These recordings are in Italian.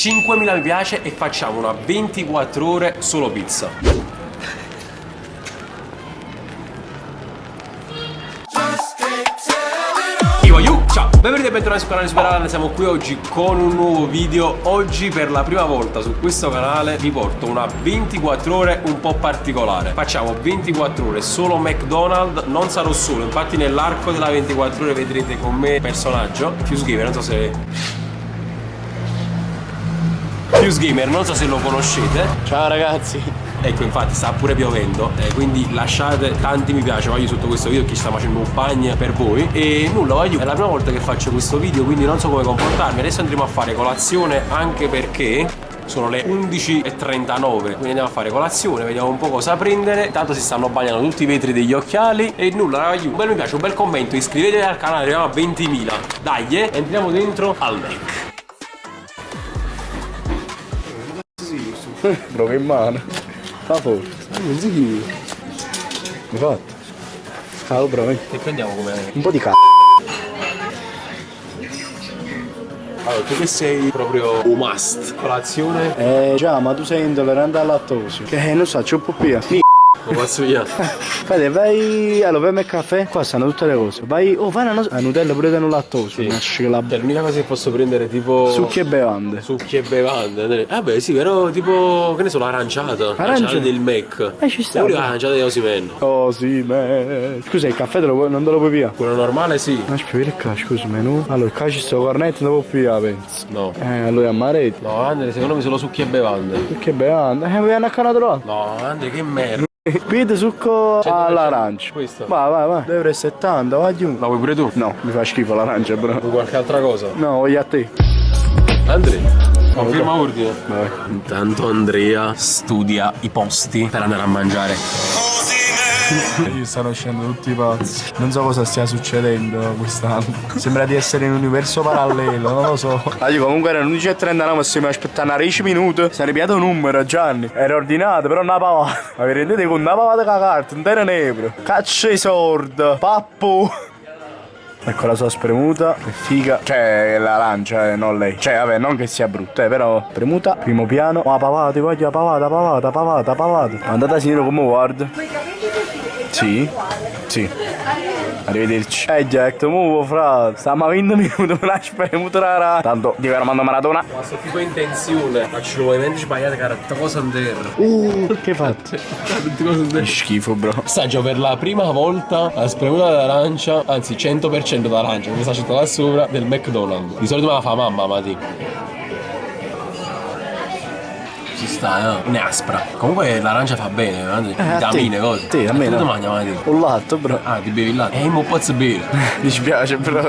5.000 mi piace e facciamo una 24 ore solo pizza. Ciao, benvenuti e bentornati sul canale Superalan. Siamo qui oggi con un nuovo video. Oggi per la prima volta su questo canale vi porto una 24 ore un po' particolare. Facciamo 24 ore solo McDonald's. Non sarò solo, infatti nell'arco della 24 ore vedrete con me personaggio Fuse Gamer, non so se... Fuse Gamer, non so se lo conoscete. Ciao ragazzi. Ecco, infatti sta pure piovendo, quindi lasciate tanti mi piace voglio sotto questo video, che sta facendo un bagno per voi. E nulla, voglio, è la prima volta che faccio questo video, quindi non so come comportarmi. Adesso andremo a fare colazione, anche perché sono le 11:39, quindi andiamo a fare colazione, vediamo un po' cosa prendere. Intanto si stanno bagnando tutti i vetri degli occhiali. E nulla, ragazzi, un bel mi piace, un bel commento, iscrivetevi al canale, arriviamo a 20.000. Dai, entriamo dentro al Mac. Prova in mano. Fa forza. Non si chiude. Mi fatto. Ciao bro. E prendiamo come... Un po' di c***o. Allora, tu che sei proprio un must. Colazione? Già, ma tu sei intollerante al lattosio. Che non so, c'è un po' via. Lo posso via. Fede, vai. Allora, vai a caffè. Qua stanno tutte le cose. Vai. Oh, vai a Nutella pure con lattosio. Sì. L'unica cosa che posso prendere tipo... Succhi e bevande. Succhi e bevande. Beh sì, però tipo, che ne so, l'aranciata. L'aranciata del Mac. Ci sta. Oppure l'aranciata di Osimhen. Osimhen. Scusa, il caffè non te lo puoi via? Quello normale sì. Ma aspetta, il cash, scusa, menù. Allora, il cash sto cornetto non lo puoi via, penso. No. Allora amaretto. No, Andre, secondo me solo succhi e bevande. Succhi e bevande? Mi hanno accanato là. No, Andre, che merda. Vede succo all'arancia. Questo? Vai. 2,70 €, vai giù. La vuoi pure tu? No, mi fa schifo l'arancia, bro. Vuoi qualche altra cosa? No, voglio a te. Andre, conferma ordine. Vai. Intanto Andrea studia i posti per andare a mangiare. Io stanno scendendo tutti i pazzi. Non so cosa stia succedendo quest'anno. Sembra di essere in un universo parallelo, non lo so. Comunque erano 11:39, ma stiamo aspettando 10 minuti. Si è ripiato un numero, Gianni. Era ordinato, però una pavata. Ma vi rendete conto? Una pavata con la carta, intera euro. Caccia i sordi, pappo. Ecco la sua spremuta, è figa. Cioè l'arancia, non lei. Cioè vabbè, non che sia brutta, però. Premuta, primo piano. Ma pavata, voglio pavata. Andate a sinistra come guarda. Sì. Arrivederci. Jack, muovo fra. Stiamo a 20 minuti, me la spremuta rara. Tanto, di mando maratona. Ma sto tipo in tensione. Faccio i movimenti sbagliati, cara. Tutta cosa in terra. Che fate? Tutte cose in terra. Schifo, bro. Assaggio per la prima volta la spremuta d'arancia, anzi 100% d'arancia, perché sta scritto là sopra, del McDonald's. Di solito me la fa mamma, ma ti. Ci sta, non è aspra. Comunque l'arancia fa bene, vitamine, cose. Sì, a me tu no. ti mangi, ma ti. Un latte, bro. Ah, ti bevi il latte? Non posso bere. Mi spiace, però.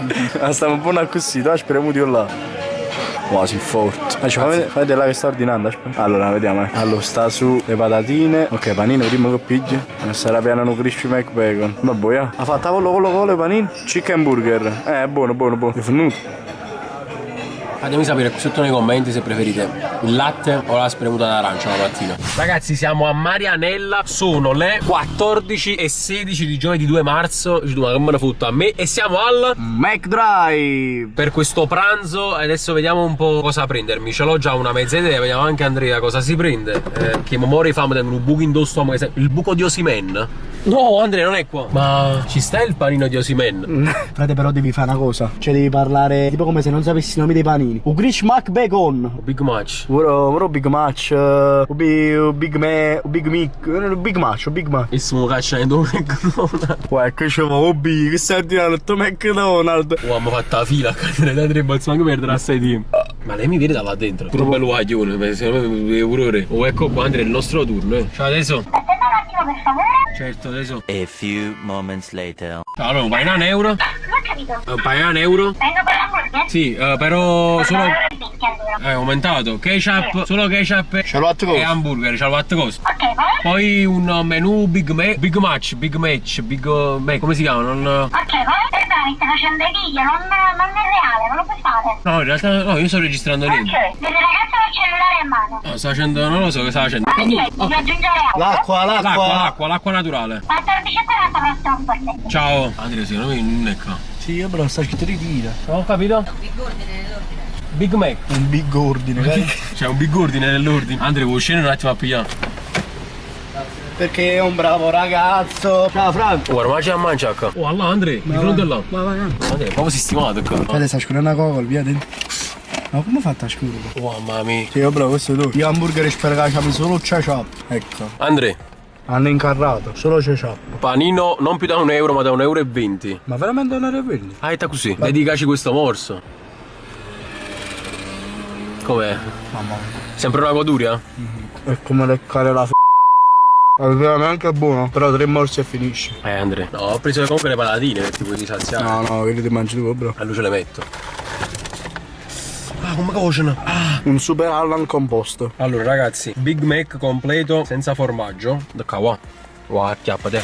Stiamo un po' così, dai, speriamo di là. Wow, si forte. Fate là che sta ordinando, aspetta. Allora, vediamo. Allora, sta su le patatine. Ok, panino, prima che pigli. Sarà piano un crispy McBacon. Ma boia. Ha fatto con le panine. Chicken burger. Buono. È venuto. Fatemi sapere qui sotto nei commenti se preferite il latte o la spremuta d'arancia la mattina. Ragazzi, siamo a Marianella, sono le 14:16 di giovedì 2 marzo. Ma che me ne fotta a me. E siamo al McDrive per questo pranzo. Adesso vediamo un po' cosa prendermi. Ce l'ho già una mezza idea, vediamo anche Andrea cosa si prende. Che memori fa, un buco in stomaco. Il buco di Osimhen. No, Andrea non è qua. Ma ci sta il panino di Osimhen? Frate, però devi fare una cosa. Cioè devi parlare tipo come se non sapessi i nomi dei panini. Un Grish McBacon. Big Match. Big Match. Big Match. E stiamo cacciando un McDonald's. Uè, che c'è Bobby, che stai tirando il tuo McDonald's. Abbiamo fatto la fila a cadere da 3 balzi, anche perdere assai tempo. Ma lei mi vede da là dentro. Pure un bello guaglione, secondo me mi pure ore. Oh, ecco qua Andrea, è il nostro turno. Ciao adesso. Aspetta un attimo per favore. Certo, adesso. A few moments later. Ciao, allora, un panino a un euro? Non ho capito. Un panino a un euro? Prendo per l'hamburger? Sì, però solo... Allora. È aumentato. Ketchup, solo ketchup e hamburger, c'ha 4 cose. Ok, vai. Poi un menù Big Match, come si chiama? Ok, vai. Aspetta, mi stai facendo i video, non è reale, non lo puoi fare. No, in realtà no, io sto registrando niente. Ok, vede ragazzo col cellulare in mano. No, sta facendo, non lo so che sta facendo. Ok, devi aggiungere L'acqua naturale. 14:40 prossimo borsetto. Ciao. Andrea, secondo me non è qua. Sì, però sta scritto ritira. Non ho capito? Big Mac. Un big ordine, dai. C'è un big ordine nell'ordine. Andre, vuoi scendere un attimo a pigliare? Perché è un bravo ragazzo. Ciao Franco. Guarda, ma c'è a mangiare. Oh, allora Andre, di fronte là. Vai. Andre, è proprio sistemato qua. Guarda, sta scurando una coca, via dentro. Ma come hai fatto a scurare? Oh, mamma mia. Sì, bro, questo è tu. Io hamburger spero che c'è solo ciao. Ecco. Andre, Hanno incarrato, solo ciao. panino non più da €1, ma da €1,20. Ma veramente non è vero? Ah, è così. Vedi che c'è questo morso. Com'è? Mamma mia. Sempre una goduria? È come leccare la È veramente buono, però 3 morsi e finisce. Andre. No, ho preso comunque le patatine per ti puoi disaziare. No, quelli ti mangi tu, bro. A luce le metto. Ah, come cuociono? Ah. Un super Allan composto. Allora ragazzi, Big Mac completo senza formaggio. Da qua. Wow, acchiappate.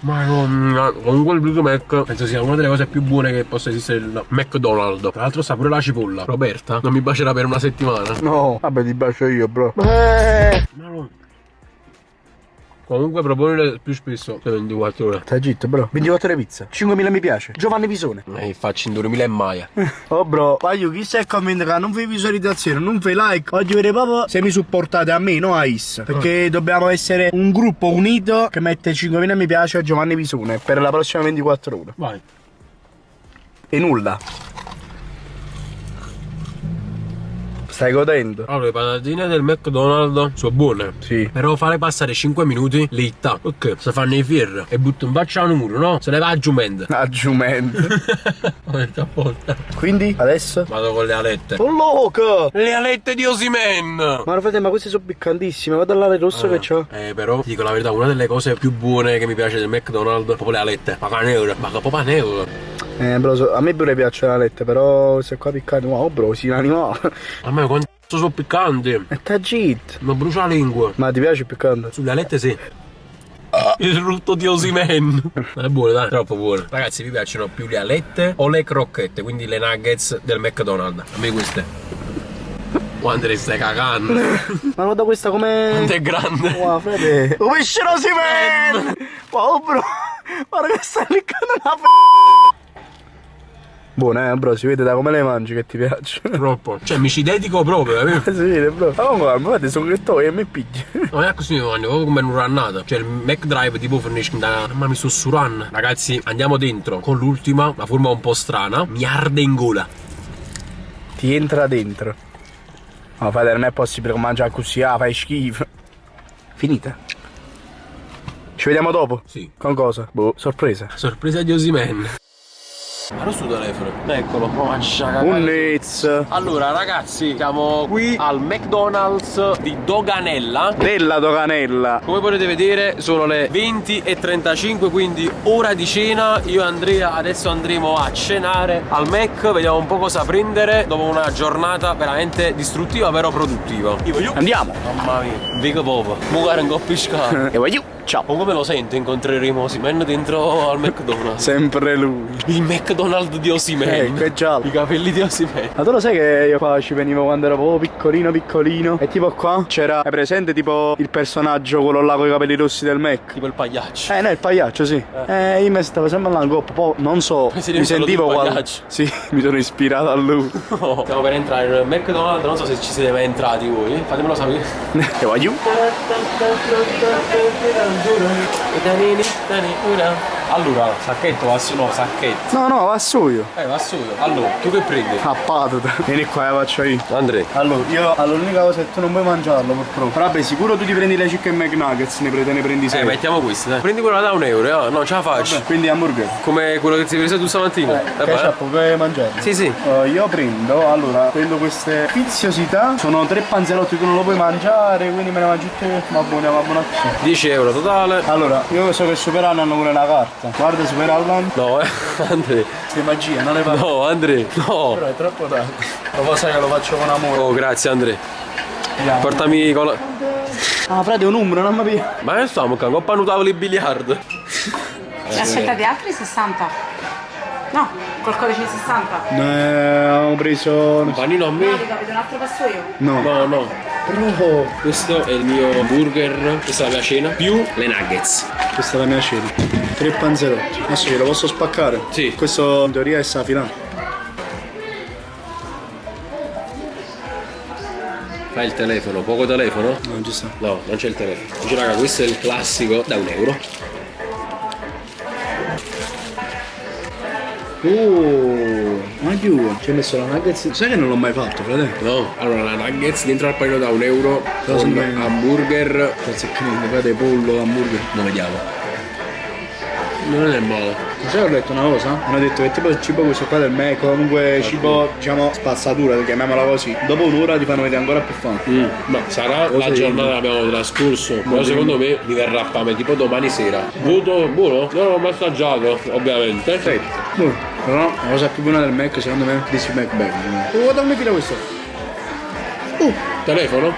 Madonna, comunque il Big Mac penso sia una delle cose più buone che possa esistere il McDonald's. Tra l'altro sa pure la cipolla. Roberta non mi bacerà per una settimana. No, vabbè ti bacio io, bro. Madonna. Comunque proponere più spesso per 24 ore. Stai zitto, bro. 24 ore pizza. 5.000 mi piace. Giovanni Pisone. Faccio in 2000 e mai. Oh bro, voglio chi sei convinto che non fai visualizzazione, non fai like. Oggi vedete proprio se mi supportate a me, no a Is. Perché dobbiamo essere un gruppo unito che mette 5.000 mi piace a Giovanni Pisone per la prossima 24 ore. Vai. E nulla. Stai godendo? Allora, le patatine del McDonald's sono buone. Sì. Però fare passare 5 minuti le itta. Ok, se fanno i fier e butto un bacio al muro, no? Se ne va a giumento. Aggiumento. Quindi adesso? Vado con le alette. Oh loco! Le alette di Osimhen! Ma frate, ma queste sono piccantissime, guarda l'ale rosso che c'ho. Però ti dico la verità, una delle cose più buone che mi piace del McDonald's è proprio le alette. Ma che euro, ma che proprio un euro. Bro, a me pure piacciono le alette, però se qua piccante, wow bro, si animale. A me quanto sono piccanti. E tagit. Mi brucia la lingua. Ma ti piace il piccante? Sulle alette sì. Il rutto di Osimhen. È buono, dai, troppo buono. Ragazzi, vi piacciono più le alette o le crocchette? Quindi le nuggets del McDonald's. A me queste. Quando le stai cagando. Ma guarda questa come... Quanto è grande. Wow, frate. Come esce Osimhen? Wow bro. Guarda che stai liccando una buona, bro, si vede da come le mangi che ti piace. Troppo. Cioè, mi ci dedico proprio, capito? Si vede, bro. Ma comunque, guarda, sono che tu e mi pigli. Non è così, mi mangio proprio come un'urannata. Cioè, il McDrive tipo fornisce da... Ma mi sto surando. Ragazzi, andiamo dentro con l'ultima, la forma un po' strana. Mi arde in gola. Ti entra dentro. No, frate, non è possibile che mangia così, fai schifo. Finita. Ci vediamo dopo? Sì. Con cosa? Boh, sorpresa. Sorpresa di Osimhen. Ma non sto telefono. Eccolo. Un Nez. Allora ragazzi, siamo qui al McDonald's di Doganella. Della Doganella. Come potete vedere sono le 20:35, quindi ora di cena. Io e Andrea adesso andremo a cenare al Mac. Vediamo un po' cosa prendere dopo una giornata veramente distruttiva però produttiva. Andiamo. Mamma mia, vico proprio. Muore un po' piscato. E voglio. Ciao. Come lo sento? Incontreremo Osimhen dentro al McDonald's. Sempre lui. Il McDonald's di Osimhen. Che giallo. I capelli di Osimhen. Ma tu lo sai che io qua ci venivo quando ero proprio piccolino? E tipo qua c'era, hai presente tipo il personaggio quello là con i capelli rossi del Mac? Tipo il pagliaccio. No, il pagliaccio, sì. Io mi stavo sempre là in coppa, poi non so, mi sentivo qua. Sì, mi sono ispirato a lui. Oh. Stiamo per entrare nel McDonald's, non so se ci siete mai entrati voi. Fatemelo sapere. Che voglio? Allora, sacchetto va su, no, sacchetto. No, va su io. Va su. Allora, tu che prendi? A patata. Vieni qua, faccio io. Andrea. Allora, l'unica cosa è che tu non puoi mangiarlo, purtroppo. Però vabbè, sicuro tu ti prendi le chicken McNuggets, ne prendi 6. Mettiamo questi, dai. Prendi quella da €1, no, ce la faccio. Vabbè, quindi hamburger. Come quello che ti hai preso tu stamattina. Ketchup, puoi mangiare? Sì. Io prendo queste tiziosità. Sono 3 panzerotti, tu non lo puoi mangiare, quindi me ne mangio tutte. Ma buona così. €10 totale. Allora, io so che Super Allan hanno pure la carta. Guarda Super Allan. No, Andrea. Che magia, non le fa. No, Andrea, no. Però è troppo tardi. Lo posso che lo faccio con amore. Oh, grazie Andrea. Portami con la... Ah, frate, è un numero, non mi piace. Ma che stiamo con coppa tavoli biliardo? Ne aspettate altri 60? No, col codice 60. Ho preso. Un panino a me? No, avete un altro passo io? No. No. Bro, Questo è il mio burger, questa è la mia cena, più le nuggets. questa è la mia cena. 3 panzerotti. Adesso ce lo posso spaccare? Sì. Questo in teoria è la finale. Fai il telefono, poco telefono? No, ci sta. No, non c'è il telefono. Dice raga, questo è il classico da €1. Ma più, ci hai messo la nuggets? Sai che non l'ho mai fatto, fratello? No, allora la nuggets dentro al panino da €1 Però con secondo me- hamburger. Forse fate pollo, hamburger. Lo vediamo. Non è male. Sai che ho detto una cosa? Hanno detto che tipo il cibo questo qua del Mac, comunque cibo, diciamo, spazzatura, chiamiamola così. Dopo un'ora ti fanno vedere ancora più fame. Ma sarà Cosa la giornata che abbiamo trascorso. Però secondo me mi verrà fame tipo domani sera. Voto buono? Non l'ho mai assaggiato, ovviamente. Perfetto. Però la cosa più buona del Mac secondo me è il Mac Bag. Guarda come fila questo. Telefono?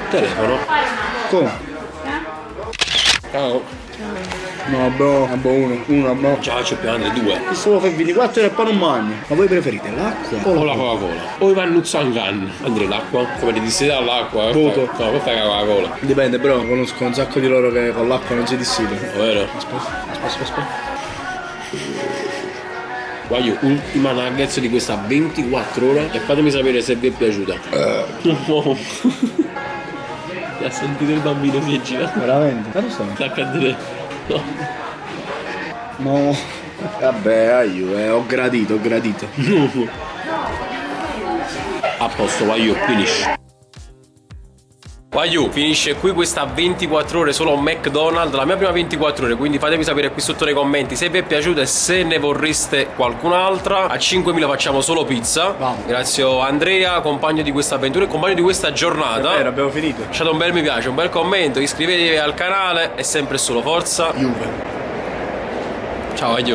Telefono? Come? Ciao. No, bro, uno, bro. Ciao, c'è più grande, 2. Ti solo fai 24 ore e poi non mangi. Ma voi preferite l'acqua O la Coca-Cola. O i Vannuzangan. Andrei l'acqua? Come ti dissida all'acqua? Voto. No, poi fai la Coca-Cola. Dipende, però conosco un sacco di loro che con l'acqua non si dissidano. Vero? Aspetta. Voglio ultima nuggets di questa 24 ore e fatemi sapere se vi è piaciuta. Ha sentito il bambino si gira. Veramente? Che sono? Sta a cadere. No. No. Vabbè, ho gradito. A posto, vai io, finish. Wagyu, finisce qui questa 24 ore solo McDonald's, la mia prima 24 ore, quindi fatemi sapere qui sotto nei commenti se vi è piaciuta e se ne vorreste qualcun'altra. A 5.000 facciamo solo pizza. Vamos. Grazie a Andrea, compagno di questa avventura e compagno di questa giornata. Abbiamo finito. Lasciate un bel mi piace, un bel commento, iscrivetevi al canale e sempre e solo forza Juve. Ciao Wagyu.